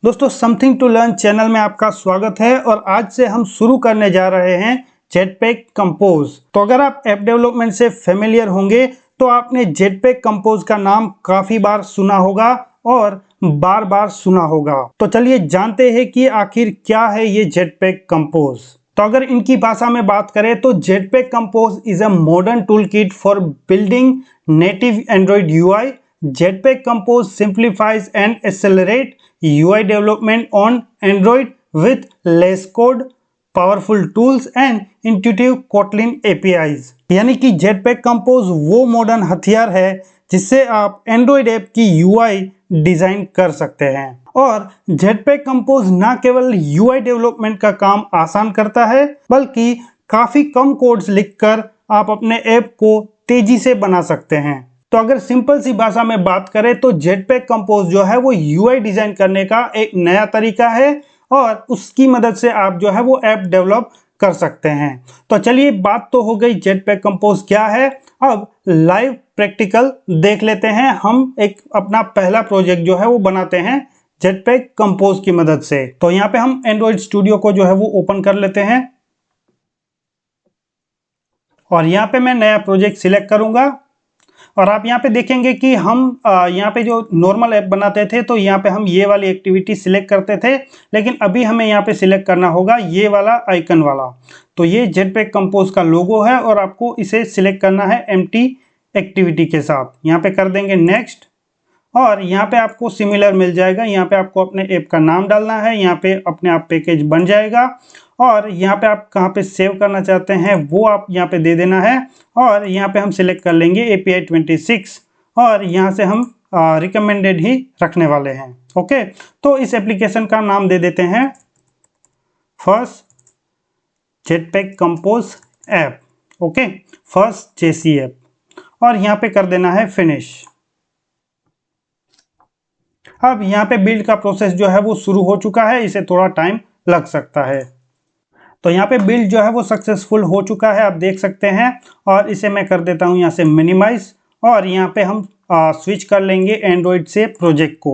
दोस्तों something to learn channel में आपका स्वागत है और आज से हम शुरू करने जा रहे हैं जेटपैक कंपोज। तो अगर आप ऐप डेवलपमेंट से फेमिलियर होंगे तो आपने जेटपैक कंपोज का नाम काफी बार सुना होगा और बार बार सुना होगा। तो चलिए जानते हैं कि आखिर क्या है ये जेटपैक कंपोज। तो अगर इनकी भाषा में बात करें तो jetpack compose is a modern tool kit for building native Android UI. Jetpack Compose simplifies and accelerates UI development on Android with less code, powerful tools and intuitive Kotlin APIs। यानी कि Jetpack Compose वो modern हथियार है जिससे आप Android app की UI design कर सकते हैं। और Jetpack Compose ना केवल UI डेवलपमेंट का काम आसान करता है बल्कि काफी कम कोड्स लिखकर आप अपने ऐप को तेजी से बना सकते हैं। तो अगर सिंपल सी भाषा में बात करें तो जेटपैक कंपोज जो है वो यूआई डिजाइन करने का एक नया तरीका है और उसकी मदद से आप जो है वो ऐप डेवलप कर सकते हैं। तो चलिए बात तो हो गई जेटपैक कंपोज क्या है, अब लाइव प्रैक्टिकल देख लेते हैं। हम एक अपना पहला प्रोजेक्ट जो है वो बनाते हैं जेटपैक कंपोज की मदद से। तो यहाँ पे हम एंड्रॉइड स्टूडियो को जो है वो ओपन कर लेते हैं और यहाँ पे मैं नया प्रोजेक्ट सिलेक्ट करूंगा। और आप यहाँ पे देखेंगे कि हम यहाँ पे जो नॉर्मल ऐप बनाते थे तो यहाँ पे हम ये वाली एक्टिविटी सिलेक्ट करते थे, लेकिन अभी हमें यहाँ पे सिलेक्ट करना होगा ये वाला आइकन वाला। तो ये जेटपैक कंपोज का लोगो है और आपको इसे सिलेक्ट करना है एम्प्टी एक्टिविटी के साथ। यहाँ पे कर देंगे नेक्स्ट और यहाँ पे आपको सिमिलर मिल जाएगा। यहाँ पे आपको अपने ऐप का नाम डालना है, यहाँ पे अपने आप पैकेज बन जाएगा और यहाँ पे आप कहाँ पे सेव करना चाहते हैं वो आप यहाँ पे दे देना है। और यहाँ पे हम सिलेक्ट कर लेंगे API 26 और यहाँ से हम रिकमेंडेड ही रखने वाले हैं। ओके, तो इस एप्लीकेशन का नाम दे देते हैं first jetpack compose app. Okay, first JC app और यहाँ पे कर देना है फिनिश। अब यहाँ पे बिल्ड का प्रोसेस जो है वो शुरू हो चुका है, इसे थोड़ा टाइम लग सकता है। तो यहाँ पे बिल्ड जो है वो सक्सेसफुल हो चुका है, आप देख सकते हैं। और इसे मैं कर देता हूँ यहाँ से मिनिमाइज और यहाँ पे हम स्विच कर लेंगे एंड्रॉइड से प्रोजेक्ट को।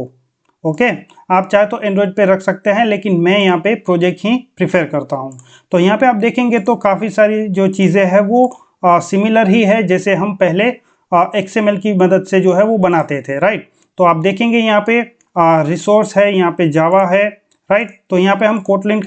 ओके, आप चाहे तो एंड्रॉइड पे रख सकते हैं लेकिन मैं यहाँ पे प्रोजेक्ट ही प्रिफेर करता हूँ। तो यहाँ पे आप देखेंगे तो काफ़ी सारी जो चीज़ें हैं वो सिमिलर ही है जैसे हम पहले XML की मदद से जो है वो बनाते थे, राइट। तो आप देखेंगे यहाँ पे रिसोर्स है, यहाँ पे जावा है, राइट। तो यहाँ पे हम कोटलिन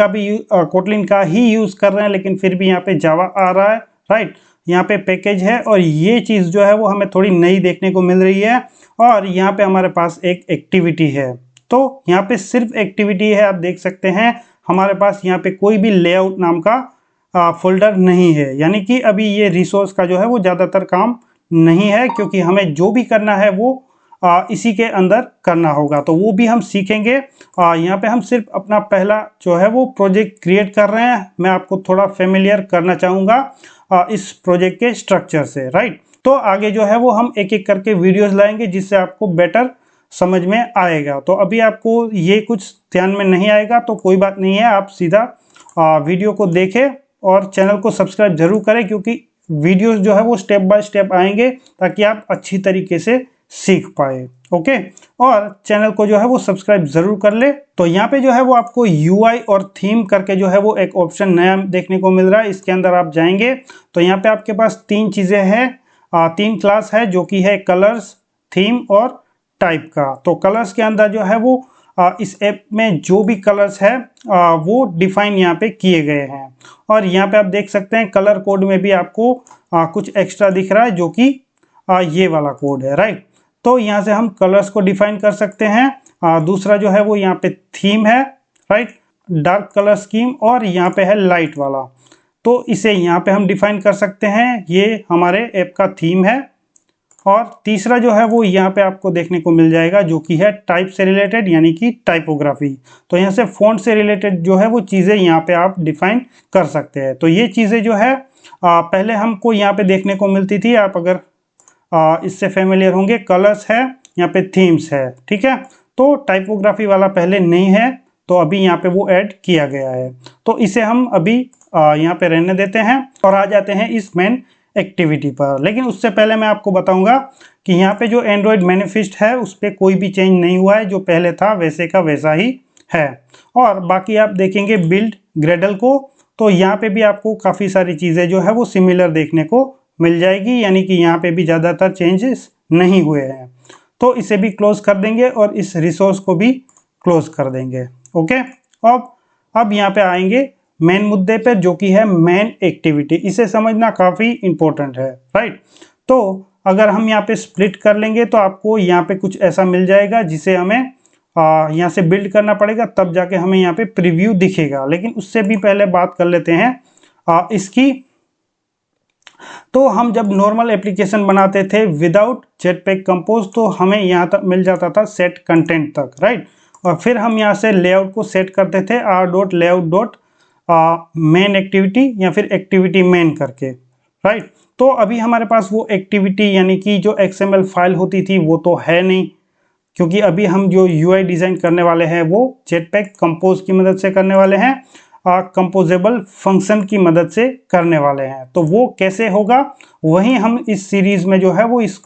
का ही यूज़ कर रहे हैं लेकिन फिर भी यहाँ पे जावा आ रहा है, राइट। यहाँ पे पैकेज है और ये चीज़ जो है वो हमें थोड़ी नई देखने को मिल रही है। और यहाँ पे हमारे पास एक एक्टिविटी है, तो यहाँ पे सिर्फ एक्टिविटी है, आप देख सकते हैं। हमारे पास यहाँ पे कोई भी लेआउट नाम का फोल्डर नहीं है, यानी कि अभी ये रिसोर्स का जो है वो ज़्यादातर काम नहीं है क्योंकि हमें जो भी करना है वो इसी के अंदर करना होगा। तो वो भी हम सीखेंगे। यहाँ पे हम सिर्फ अपना पहला जो है वो प्रोजेक्ट क्रिएट कर रहे हैं। मैं आपको थोड़ा फेमिलियर करना चाहूँगा इस प्रोजेक्ट के स्ट्रक्चर से, राइट। तो आगे जो है वो हम एक एक करके वीडियोस लाएंगे जिससे आपको बेटर समझ में आएगा। तो अभी आपको ये कुछ ध्यान में नहीं आएगा तो कोई बात नहीं है, आप सीधा वीडियो को देखें और चैनल को सब्सक्राइब जरूर करें क्योंकि वीडियोस जो है वो स्टेप बाय स्टेप आएंगे ताकि आप अच्छी तरीके से सीख पाए। ओके, और चैनल को जो है वो सब्सक्राइब जरूर कर ले। तो यहाँ पे जो है वो आपको UI और थीम करके जो है वो एक ऑप्शन नया देखने को मिल रहा है। इसके अंदर आप जाएंगे तो यहाँ पे आपके पास तीन चीज़ें हैं, तीन क्लास है जो कि है कलर्स, थीम और टाइप का। तो कलर्स के अंदर जो है वो इस ऐप में जो भी कलर्स है वो डिफाइन यहाँ पे किए गए हैं। और यहाँ पे आप देख सकते हैं कलर कोड में भी आपको कुछ एक्स्ट्रा दिख रहा है जो कि ये वाला कोड है, राइट। तो यहाँ से हम कलर्स को डिफाइन कर सकते हैं। दूसरा जो है वो यहाँ पे थीम है, राइट, डार्क कलर स्कीम, और यहाँ पे है लाइट वाला। तो इसे यहाँ पे हम डिफाइन कर सकते हैं, ये हमारे ऐप का थीम है। और तीसरा जो है वो यहाँ पे आपको देखने को मिल जाएगा जो कि है टाइप से रिलेटेड, यानी कि टाइपोग्राफी। तो यहाँ से फॉन्ट से रिलेटेड जो है वो चीज़ें यहाँ पे आप डिफाइन कर सकते हैं। तो ये चीज़ें जो है पहले हमको यहाँ पे देखने को मिलती थी, आप अगर इससे फेमिलियर होंगे। कलर्स है, यहाँ पे थीम्स है, ठीक है। तो टाइपोग्राफी वाला पहले नहीं है तो अभी यहाँ पे वो ऐड किया गया है। तो इसे हम अभी यहाँ पे रहने देते हैं और आ जाते हैं इस मेन एक्टिविटी पर। लेकिन उससे पहले मैं आपको बताऊंगा कि यहाँ पे जो एंड्रॉयड मैनिफेस्ट है उस पर कोई भी चेंज नहीं हुआ है, जो पहले था वैसे का वैसा ही है। और बाकी आप देखेंगे बिल्ड ग्रेडल को, तो यहाँ पे भी आपको काफ़ी सारी चीज़ें जो है वो सिमिलर देखने को मिल जाएगी, यानी कि यहाँ पे भी ज़्यादातर चेंजेस नहीं हुए हैं। तो इसे भी क्लोज कर देंगे और इस रिसोर्स को भी क्लोज कर देंगे। ओके, अब यहाँ पे आएंगे मेन मुद्दे पे, जो कि है मेन एक्टिविटी। इसे समझना काफ़ी इंपॉर्टेंट है, राइट। तो अगर हम यहाँ पे स्प्लिट कर लेंगे तो आपको यहाँ पे कुछ ऐसा मिल जाएगा जिसे हमें यहाँ से बिल्ड करना पड़ेगा, तब जाके हमें यहाँ पे प्रीव्यू दिखेगा। लेकिन उससे भी पहले बात कर लेते हैं इसकी। तो हम जब नॉर्मल एप्लीकेशन बनाते थे विदाउट जेटपैक कंपोज, तो हमें यहाँ तक मिल जाता था सेट कंटेंट तक, राइट। और फिर हम यहाँ से लेआउट को सेट करते थे r.layout. मेन एक्टिविटी या फिर एक्टिविटी मेन करके, राइट। तो अभी हमारे पास वो एक्टिविटी यानी कि जो XML फाइल होती थी वो तो है नहीं, क्योंकि अभी हम जो UI डिज़ाइन करने वाले हैं वो जेटपैक कंपोज की मदद से करने वाले हैं, कंपोजेबल फंक्शन की मदद से करने वाले हैं। तो वो कैसे होगा वही हम इस सीरीज़ में जो है वो इस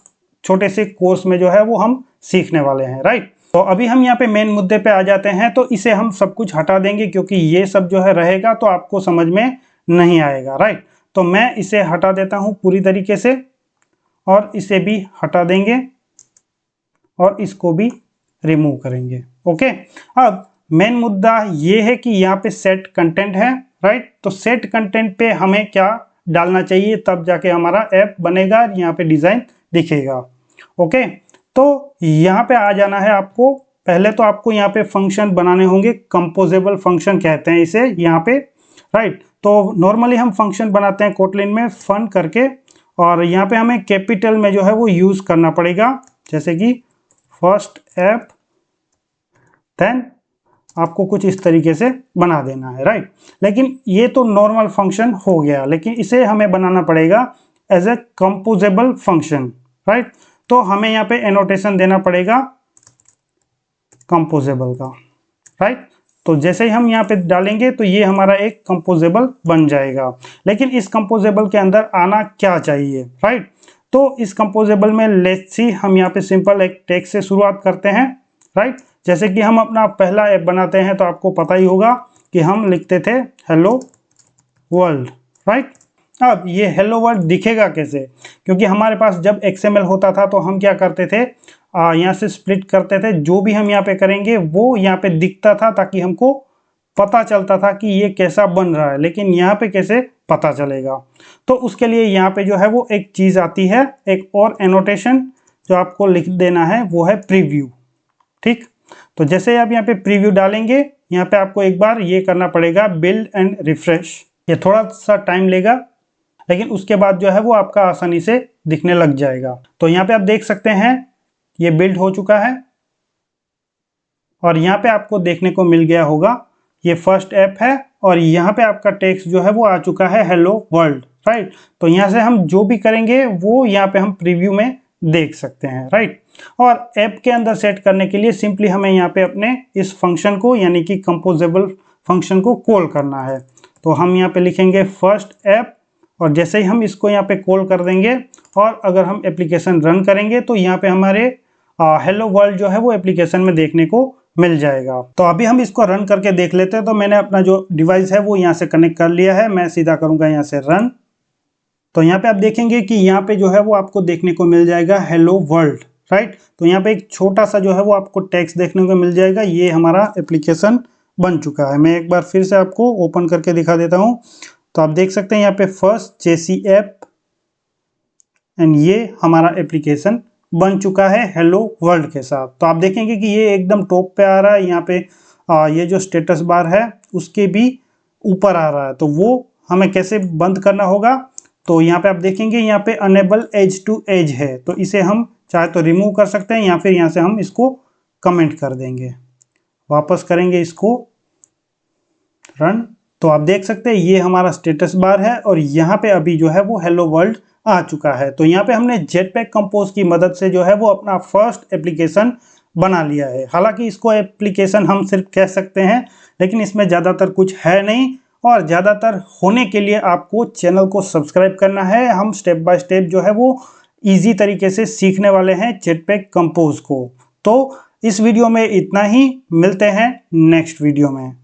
छोटे से कोर्स में जो है वो हम सीखने वाले हैं, राइट। तो अभी हम यहाँ पे मेन मुद्दे पे आ जाते हैं। तो इसे हम सब कुछ हटा देंगे, क्योंकि ये सब जो है रहेगा तो आपको समझ में नहीं आएगा, राइट। तो मैं इसे हटा देता हूँ पूरी तरीके से, और इसे भी हटा देंगे और इसको भी रिमूव करेंगे। ओके, अब मेन मुद्दा ये है कि यहाँ पे सेट कंटेंट है, राइट। तो सेट कंटेंट पे हमें क्या डालना चाहिए, तब जाके हमारा ऐप बनेगा, यहाँ पे डिज़ाइन दिखेगा। ओके, तो यहाँ पे आ जाना है आपको। पहले तो आपको यहाँ पे फंक्शन बनाने होंगे, कंपोजेबल फंक्शन कहते हैं इसे यहाँ पे, राइट। तो नॉर्मली हम फंक्शन बनाते हैं कोटलिन में फन करके, और यहाँ पे हमें कैपिटल में जो है वो यूज़ करना पड़ेगा, जैसे कि फर्स्ट ऐप, देन आपको कुछ इस तरीके से बना देना है, राइट। लेकिन ये तो नॉर्मल फंक्शन हो गया, लेकिन इसे हमें बनाना पड़ेगा as a composable function, right. तो हमें यहाँ पे एनोटेशन देना पड़ेगा कंपोजेबल का, राइट। तो जैसे ही हम यहाँ पे डालेंगे तो ये हमारा एक कंपोजेबल बन जाएगा। लेकिन इस कंपोजेबल के अंदर आना क्या चाहिए, राइट। तो इस कंपोजेबल में लेट्स सी, हम यहाँ पे सिंपल एक टेक्स्ट से शुरुआत करते हैं, राइट। जैसे कि हम अपना पहला ऐप बनाते हैं तो आपको पता ही होगा कि हम लिखते थे हेलो वर्ल्ड, राइट। अब ये हेलो वर्ल्ड दिखेगा कैसे, क्योंकि हमारे पास जब XML होता था तो हम क्या करते थे, यहाँ से स्प्लिट करते थे, जो भी हम यहाँ पे करेंगे वो यहाँ पे दिखता था, ताकि हमको पता चलता था कि ये कैसा बन रहा है। लेकिन यहाँ पे कैसे पता चलेगा, तो उसके लिए यहाँ पे जो है वो एक चीज़ आती है, एक और एनोटेशन जो आपको लिख देना है, वो है प्रीव्यू, ठीक। तो जैसे आप यहाँ पे प्रीव्यू डालेंगे, यहाँ पे आपको एक बार ये करना पड़ेगा बिल्ड एंड रिफ्रेश। ये थोड़ा सा टाइम लेगा, लेकिन उसके बाद जो है वो आपका आसानी से दिखने लग जाएगा। तो यहाँ पे आप देख सकते हैं ये बिल्ड हो चुका है, और यहाँ पे आपको देखने को मिल गया होगा ये फर्स्ट ऐप है, और यहाँ पे आपका टेक्स्ट जो है वो आ चुका है हेलो वर्ल्ड, राइट। तो यहाँ से हम जो भी करेंगे वो यहाँ पे हम प्रीव्यू में देख सकते हैं, राइट। और ऐप के अंदर सेट करने के लिए सिंपली हमें यहाँ पे अपने इस फंक्शन को यानी कि कंपोजेबल फंक्शन को कॉल करना है। तो हम यहाँ पे लिखेंगे फर्स्ट ऐप, और जैसे ही हम इसको यहाँ पे कॉल कर देंगे और अगर हम एप्लीकेशन रन करेंगे तो यहाँ पे हमारे हेलो वर्ल्ड जो है वो एप्लीकेशन में देखने को मिल जाएगा। तो अभी हम इसको रन करके देख लेते हैं। तो मैंने अपना जो डिवाइस है वो यहाँ से कनेक्ट कर लिया है, मैं सीधा करूँगा यहाँ से रन। तो यहाँ पे आप देखेंगे कि यहाँ पे जो है वो आपको देखने को मिल जाएगा हेलो वर्ल्ड, राइट। तो यहाँ पे एक छोटा सा जो है वो आपको टेक्स्ट देखने को मिल जाएगा। ये हमारा एप्लीकेशन बन चुका है। मैं एक बार फिर से आपको ओपन करके दिखा देता हूँ। तो आप देख सकते हैं यहाँ पे फर्स्ट जेसी ऐप, एंड ये हमारा एप्लीकेशन बन चुका है हेलो वर्ल्ड के साथ। तो आप देखेंगे कि ये एकदम टॉप पे आ रहा है। यहाँ पे ये जो स्टेटस बार है उसके भी ऊपर आ रहा है। तो वो हमें कैसे बंद करना होगा, तो यहाँ पे आप देखेंगे यहाँ पे अनेबल एज टू एज है, तो इसे हम चाहे तो रिमूव कर सकते हैं या फिर यहाँ से हम इसको कमेंट कर देंगे। वापस करेंगे इसको रन। तो आप देख सकते हैं ये हमारा स्टेटस बार है, और यहाँ पे अभी जो है वो हेलो वर्ल्ड आ चुका है। तो यहाँ पे हमने जेटपैक कंपोज की मदद से जो है वो अपना फर्स्ट एप्लीकेशन बना लिया है। हालांकि इसको एप्लीकेशन हम सिर्फ कह सकते हैं, लेकिन इसमें ज़्यादातर कुछ है नहीं, और ज़्यादातर होने के लिए आपको चैनल को सब्सक्राइब करना है। हम स्टेप बाय स्टेप जो है वो ईजी तरीके से सीखने वाले हैं जेटपैक कंपोज को। तो इस वीडियो में इतना ही, मिलते हैं नेक्स्ट वीडियो में।